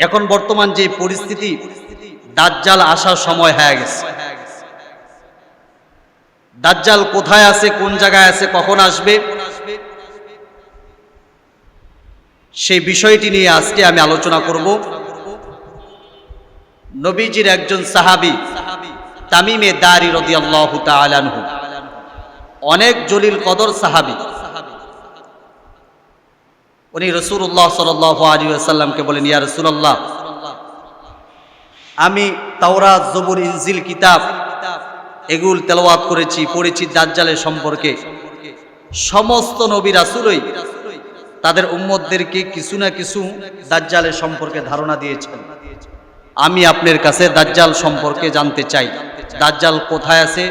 এখন বর্তমান যে পরিস্থিতি, দাজ্জাল আসার সময় হয়ে গেছে। দাজ্জাল কোথায় আছে, কোন জায়গায় আছে, কখন আসবে, সেই বিষয়টি নিয়ে আজকে আমি আলোচনা করব। নবীজির একজন সাহাবী তামিমে দারি রাদিয়াল্লাহু তাআলা আনহু, অনেক জলিল কদর সাহাবী। উনি রাসূলুল্লাহ সাল্লাল্লাহু আলাইহি ওয়াসাল্লামকে বলেন, ইয়া রাসূলুল্লাহ, আমি তাওরাত, জবুর, ইনজিল কিতাব এগুলো তেলাওয়াত করেছি, পড়েছি দাজ্জালের সম্পর্কে। সমস্ত নবী রাসূলই তাদের উম্মতদেরকে কিছু না কিছু দাজ্জালের সম্পর্কে ধারণা দিয়েছেন। আমি আপনার কাছে দাজ্জাল সম্পর্কে জানতে চাই, দাজ্জাল কোথায় আছে,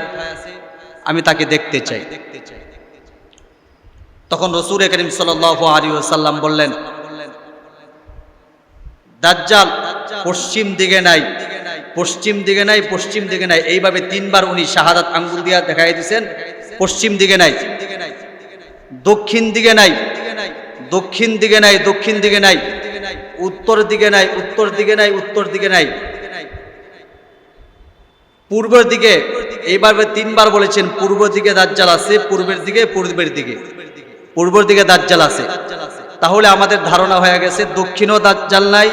আমি তাকে দেখতে চাই। তখন রাসূল করিম সাল্লাল্লাহু আলাইহি ওয়াসাল্লাম বললেন, দাজ্জাল পশ্চিম দিকে নাই, পশ্চিম দিকে নাই, পশ্চিম দিকে নাই। এইভাবে তিনবার উনি শাহাদাত আঙ্গুল দিয়া দেখাই দিয়েছেন। পশ্চিম দিকে নাই, দক্ষিণ দিকে নাই, দক্ষিণ দিকে নাই, দক্ষিণ দিকে নাই, উত্তর দিকে নাই, উত্তর দিকে নাই, উত্তর দিকে নাই, পূর্বের দিকে। এইভাবে তিনবার বলেছেন পূর্ব দিকে দাজ্জাল আছে, পূর্বের দিকে, পূর্বের দিকে, পূর্বের দিকে দাজ্জাল আছে। তাহলে আমাদের ধারণা হয়ে গেছে দক্ষিণও দাজ্জাল নাই,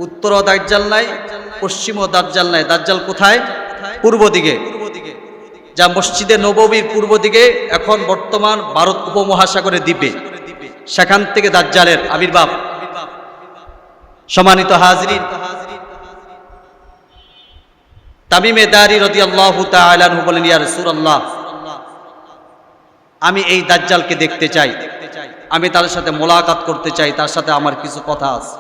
উত্তরও দাজ্জাল নাই, পশ্চিমও দাজ্জাল নাই। দাজ্জাল কোথায়? পূর্ব দিকে, যা মসজিদে নববীর পূর্ব দিকে, এখন বর্তমান ভারত উপমহাসাগরের দ্বীপে, সেখান থেকে দাজ্জালের আবির্ভাব। সম্মানিত হাজরিন, তামিমে দারি রাদিয়াল্লাহু তাআলা আনহু বলেন, ইয়া রাসূলুল্লাহ, আমি এই দাজ্জালকে দেখতে চাই, আমি তার সাথে মোলাকাত করতে চাই, তার সাথে আমার কিছু কথা আছে।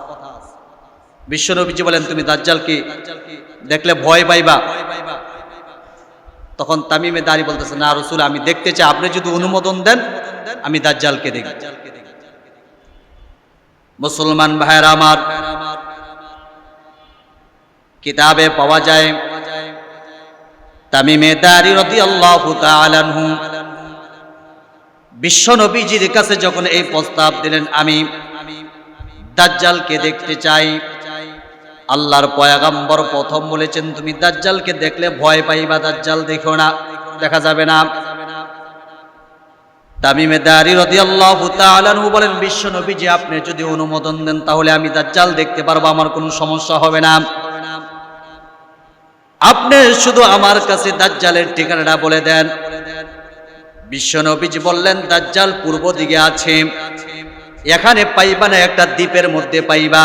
বিশ্বনবীজি বলেন, তুমি দাজ্জালকে দেখলে ভয় পাইবা। তখন তামিমে দারি বলতেছে, না রাসূল, আমি দেখতে চাই, আপনি যদি অনুমোদন দেন আমি দাজ্জালকে দেখব। মুসলমান ভাইয়েরা আমার, কিতাবে পাওয়া যায় তামিমে দারি রাদিয়াল্লাহু তাআলা আনহু বিশ্বনবীজির কাছে যখন এই প্রস্তাব দিলেন, আমি দাজ্জালকে দেখতে চাই, আল্লাহর পয়গম্বর প্রথম বলেছেন, তুমি দাজ্জালকে দেখলে ভয় পাইবা, দাজ্জাল দেখো না, দেখা যাবে না। তামিমে দারি রাদিয়াল্লাহু তাআলা আনহু বলেন, বিশ্বনবীজি আপনি যদি অনুমোদন দেন তাহলে আমি দাজ্জাল দেখতে পারবো, আমার কোনো সমস্যা হবে না। আপনি শুধু আমার কাছে দাজ্জালের ঠিকানাটা বলে দেন। বিশ্বনবীজি বললেন, দাজ্জাল পূর্ব দিকে আছে, এখানে পাইবা না, একটা দ্বীপের মধ্যে পাইবা।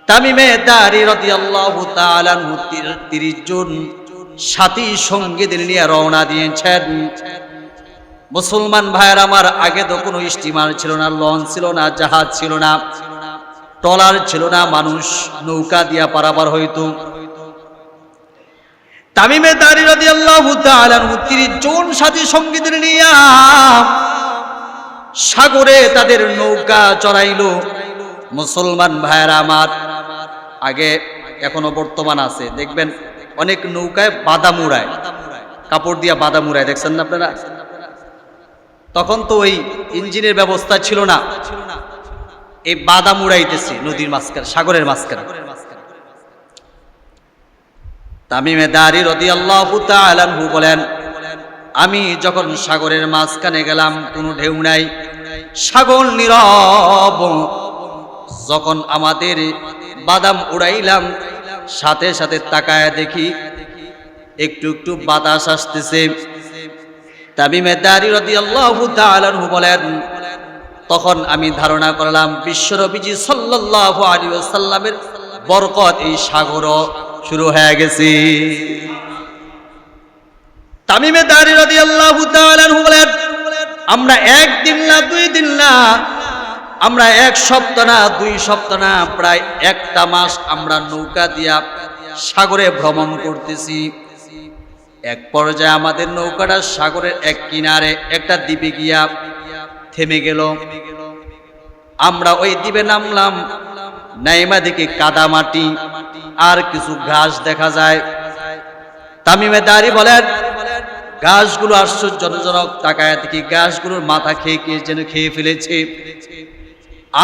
তামিমে দারি রাদিয়াল্লাহু তাআলা আনহু 30 জন সাথী সঙ্গীদের নিয়ে রওনা দিয়েছেন। মুসলমান ভাইয়ের আমার, আগে তো কোনো স্টিমার ছিল না, লঞ্চ ছিল না, জাহাজ ছিল না, ট্রলার ছিল না, মানুষ নৌকা দিয়া পারাপার হইতো। তামিমে দারি রাদিয়াল্লাহু তাআলা আনহু 30 জন সাথী সঙ্গীদের নিয়ে সাগরে তাদের নৌকা চড়াইলো। মুসলমান ভাইয়েরা আমার, আগে এখনো বর্তমান আছে, দেখবেন অনেক নৌকায় বাদা মুড়ায়, কাপড় দিয়া বাদা মুড়ায়, দেখছেন না আপনারা? তখন তো ওই ইঞ্জিনের ব্যবস্থা ছিল না, এই বাদা মুড়াইতেছে নদীর মাঝখানে, সাগরের মাঝখানে। তামিমে দারি রাদিয়াল্লাহু তাআলা আনহু বলেন, আমি যখন সাগরের মাঝখানে গেলাম, কোনো ঢেউ নাই, সাগর নীরব। যখন আমাদের বাদাম উড়াইলাম, সাথে সাথে তাকায় দেখি একটু একটু বাতাস আসতেছে। তামিমে দারি রাদিয়াল্লাহু তাআলা আনহু বলেন, তখন আমি ধারণা করলাম বিশ্বনবীজি সাল্লাল্লাহু আলাইহি ওয়াসাল্লামের বরকত এই সাগরও শুরু হয়ে গেছে। তামিমে দারি রাদিয়াল্লাহু তাআলা আনহু বলেন, আমরা একদিন না, 2 দিন না, আমরা 1 সপ্তাহ না, 2 সপ্তাহ না, প্রায় 1টা মাস আমরা নৌকা দিয়া সাগরে ভ্রমণ করতেছি। এক পর্যায়ে আমাদের নৌকাটা সাগরের এক কিনারে একটা দ্বীপে গিয়া থেমে গেল। আমরা ওই দ্বীপে নামলাম, নাইমা দেখি কাদা মাটি আর কিছু ঘাস দেখা যায়। তামিমে দারি বলেন, ঘাসগুলো আশ্চর্যজনক, তাকায় দেখি ঘাসগুলোর মাথা খেয়ে যেন খেয়ে ফেলেছে।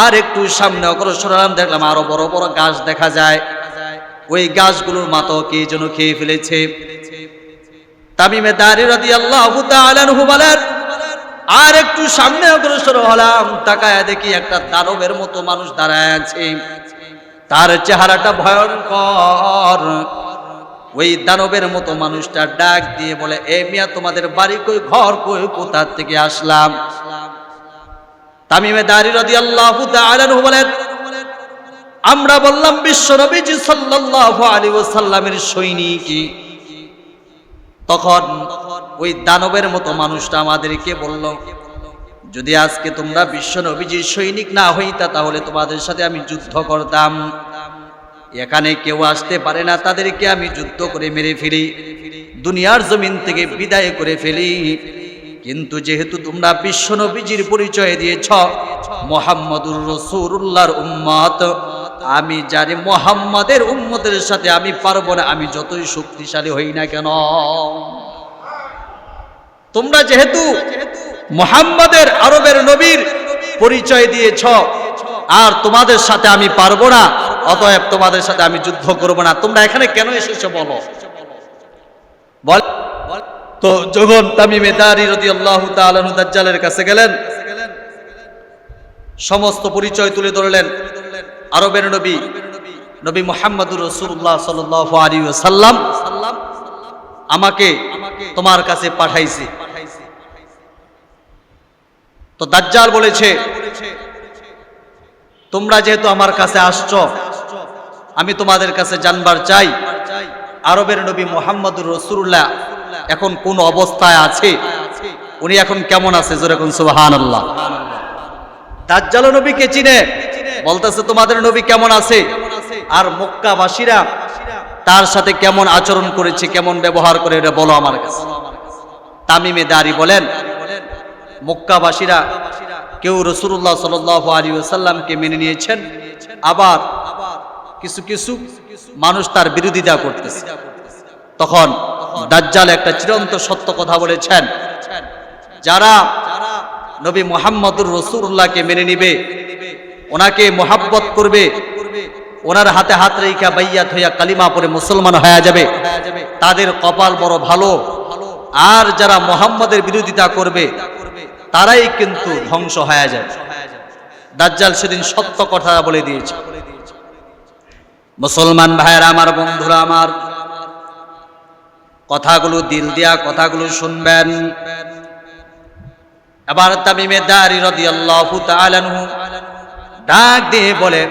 আর একটু সামনে অগ্রসর হলাম, দেখলাম আরো বড় বড় গাছ দেখা যায়। ওই গাছগুলোর মাথাও কে যেন খেয়ে ফেলেছে। তামিমে দারি রাদিয়াল্লাহু তাআলা আনহু বলেন, আর একটু সামনে অগ্রসর হলাম, তাকায়া দেখি একটা দানবের মতো মানুষ দাঁড়ায় আছে। তার চেহারাটা ভয়ঙ্কর। ওই দানবের মতো মানুষটা ডাক দিয়ে বলে, এ মিয়া, তোমাদের বাড়ি কই, ঘর কই, কোথা থেকে আসলাম? তামিমে দারি রাদিয়াল্লাহু তাআলা আনহু বলেন, আমরা বললাম বিশ্ব নবীজি সাল্লাল্লাহু আলাইহি ওয়াসাল্লামের সৈনিক। তখন ওই দানবের মতো মানুষটা আমাদেরকে বলল, যদি আজকে তোমরা বিশ্ব নবীজির সৈনিক না হইতা তাহলে তোমাদের সাথে আমি যুদ্ধ করতাম। এখানে কেউ আসতে পারে না, তাদেরকে আমি যুদ্ধ করে মেরে ফেলি, দুনিয়ার জমিন থেকে বিদায় করে ফেলি। কিন্তু যেহেতু তোমরা বিশ্ব নবীজির পরিচয় দিয়েছ, মুহাম্মদুর রাসূলুল্লাহর উম্মত, আমি জানি মুহাম্মাদের উম্মতের সাথে আমি পারবো না, আমি যতই শক্তিশালী হই না কেন। তোমরা যেহেতু মুহাম্মাদের, আরবের নবীর পরিচয় দিয়েছ, আর তোমাদের সাথে আমি পারবো না, অতএব তোমাদের সাথে আমি যুদ্ধ করব না। তোমরা এখানে কেন এসেছো বলো? বল। তো যখন তামিমে দারি রাদিয়াল্লাহু তাআলা আনহু দাজ্জালের কাছে গেলেন, সমস্ত পরিচয় তুলে ধরলেন। আরবের নবী, নবী মুহাম্মদুর রাসূলুল্লাহ সাল্লাল্লাহু আলাইহি ওয়াসাল্লাম আমাকে তোমার কাছে পাঠাইছে। তো দাজ্জাল বলেছে, তোমরা যেহেতু আমার কাছে আসছো, আমি তোমাদের কাছে জানবার চাই আরবের নবী মুহাম্মদুর রাসূলুল্লাহ এখন কোন অবস্থায় আছে, উনি এখন কেমন আছে? জোরে কোন সুবহানাল্লাহ। দাজ্জাল নবীকে চিনে, বলতেছে তোমাদের নবী কেমন আছে, আর মক্কাবাসীরা তার সাথে কেমন আচরণ করেছে, কেমন ব্যবহার করে, এটা বলো আমার কাছে। তামিমে দারি বলেন, মক্কাবাসীরা কেউ রাসূলুল্লাহ সাল্লাল্লাহু আলাইহি ওয়াসাল্লামকে মেনে নিয়েছেন, আবার কিছু কিছু মানুষ তার বিরোধিতা করতেছে। তখন দাজ্জাল একটা চিরন্ত সত্য কথা বলেছেন, যারা নবী মুহাম্মদুর রাসূলুল্লাহকে মেনে নিবে, ওনাকে মোহাব্বত করবে, ওনার হাতে হাত রেখা বাইয়াত হইয়া কালিমা পড়ে মুসলমান হয়ে যাবে, তাদের কপাল বড় ভালো। আর যারা মুহাম্মদের বিরোধিতা করবে তারাই কিন্তু ধ্বংস হয়ে যাবে। দাজ্জাল সেদিন সত্য কথা বলে দিয়েছে। মুসলমান ভাইয়েরা আমার, বন্ধুরা আমার, কথাগুলো দিল দিয়া কথাগুলো শুনবেন। এবার তামিমে দারি রাদিয়াল্লাহু তাআলা আনহু ডাক দিয়ে বলে,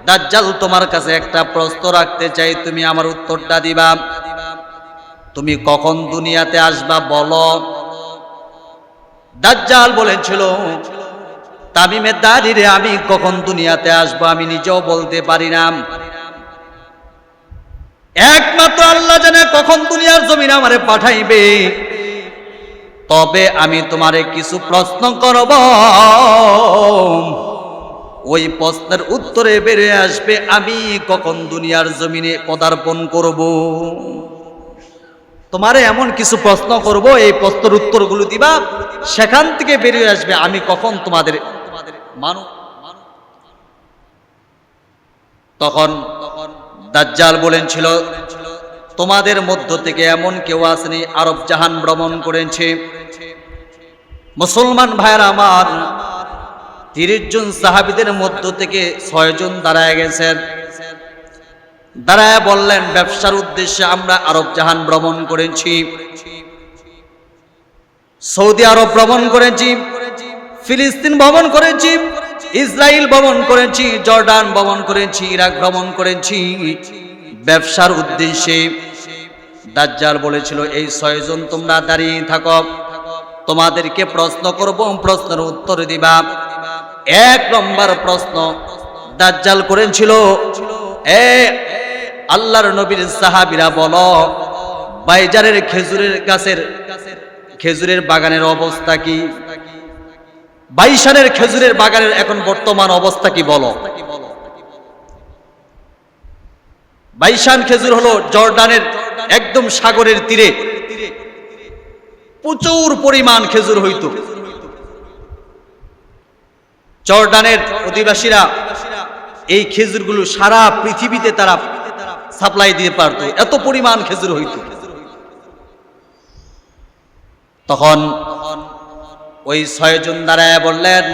দাজ্জাল, তোমার কাছে একটা প্রশ্ন রাখতে চাই, তুমি আমার উত্তরটা দিবা। তুমি কখন দুনিয়াতে আসবা বলো। দাজ্জাল বলেছিল, তামিমে দারি রে, আমি কখন দুনিয়াতে আসবো আমি নিজেও বলতে পারি না, একমাত্র আল্লাহ জানে কখন দুনিয়ার জমিনে আমারে পাঠাইবে। তবে আমি তোমারে কিছু প্রশ্ন করব, ওই প্রশ্নের উত্তরে বেরিয়ে আসবে আমি কখন দুনিয়ার জমিনে পদার্পণ করব। তোমারে এমন কিছু প্রশ্ন করব, এই প্রশ্নের উত্তরগুলো দিবা, সেখান থেকে বেরিয়ে আসবে আমি কখন তোমাদের মানো। তখন দাজ্জাল বলেছিল, তোমাদের মধ্য থেকে এমন কেউ আসেনি আরব জাহান ভ্রমণ করেছে। মুসলমান ভাইরা আমার, 30 জন সাহাবীদের মধ্য থেকে 6 জন দাঁড়ায় গেছেন। দাঁড়ায় বললেন, ব্যবসার উদ্দেশ্যে আমরা আরব জাহান ভ্রমণ করেছি, সৌদি আরব ভ্রমণ করেছি, ফিলিস্তিন ভ্রমণ করেছি, ইসরায়েল ভ্রমণ করেছি, জর্ডান ভ্রমণ করেছি, ইরাক ভ্রমণ করেছি ব্যবসার উদ্দেশ্যে। দাজ্জাল বলেছিল, এই 6 জন তোমরা দাঁড়িয়ে থাকো, তোমাদেরকে প্রশ্ন করব, প্রশ্নের উত্তর দিবা। 1 নম্বর প্রশ্ন দাজ্জাল করেছিল, এ আল্লাহর নবীর সাহাবীরা বলো, বাইজারের খেজুরের গাছের খেজুরের বাগানের অবস্থা কি? বাইশানের খেজুরের বাগানের এখন বর্তমান অবস্থা কি বলো। বাইশান খেজুর হলো জর্ডানের একদম সাগরের তীরে প্রচুর পরিমাণ খেজুর হইতো। জর্ডানের অধিবাসীরা এই খেজুরগুলো সারা পৃথিবীতে তারা সাপ্লাই দিয়ে পারত, এত পরিমাণ খেজুর হইত। তখন ওই 6 জন দাঁড়ায় বললেন,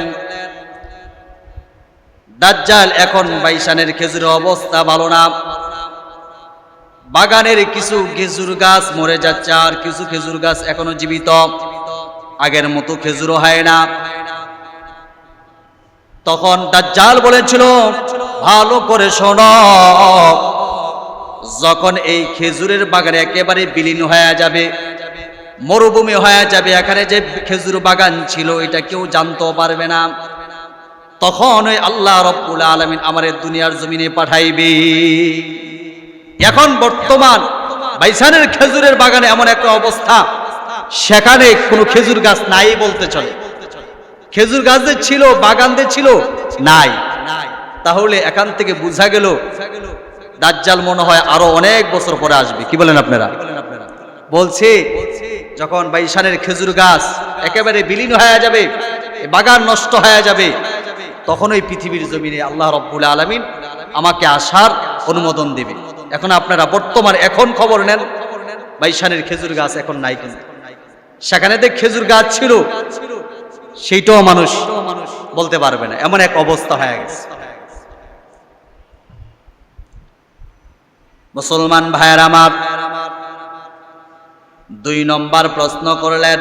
দাজ্জাল এখন বাইশানের খেজুরের অবস্থা ভালো না, বাগানের কিছু খেজুর গাছ মরে যাচ্ছে, আর কিছু খেজুর গাছ এখনো জীবিত, আগের মতো খেজুরও হয় না। তখন দাজ্জাল বলেছিল, ভালো করে শোনো, যখন এই খেজুরের বাগান একেবারে বিলীন হয়ে যাবে, মরুভূমি হয়ে যাবে, এখানে যে খেজুর বাগান ছিল এটা কেউ জানতেও পারবে না, তখন ওই আল্লাহ রাব্বুল আলামিন আমার দুনিয়ার জমিনে পাঠাইবে। এখন বর্তমান বাইসানের খেজুরের বাগানে এমন একটা অবস্থা, সেখানে কোনো খেজুর গাছ নাই বলতে চলে। খেজুর গাছ যে ছিল, বাগান যে ছিল, নাই। তাহলে এখান থেকে বোঝা গেল দাজ্জাল মনে হয় আরো অনেক বছর পরে আসবে। কি বলেন আপনারা? বলছে যখন বাইশানের খেজুর গাছ একেবারে বিলীন হয়ে যাবে, বাগান নষ্ট হয়ে যাবে, তখন ওই পৃথিবীর জমিনে আল্লাহ রাব্বুল আলামিন আমাকে আসার অনুমোদন দেবে। এখন আপনারা বর্তমান এখন খবর নেন, বাইশানের খেজুর গাছ এখন নাই, কিন্তু সেখানে যে খেজুর গাছ ছিল সেইটাও মানুষ বলতে পারবে না, এমন এক অবস্থা হয়ে গেছে। মুসলমান ভাইয়ের আমার, 2 নম্বর প্রশ্ন করলেন,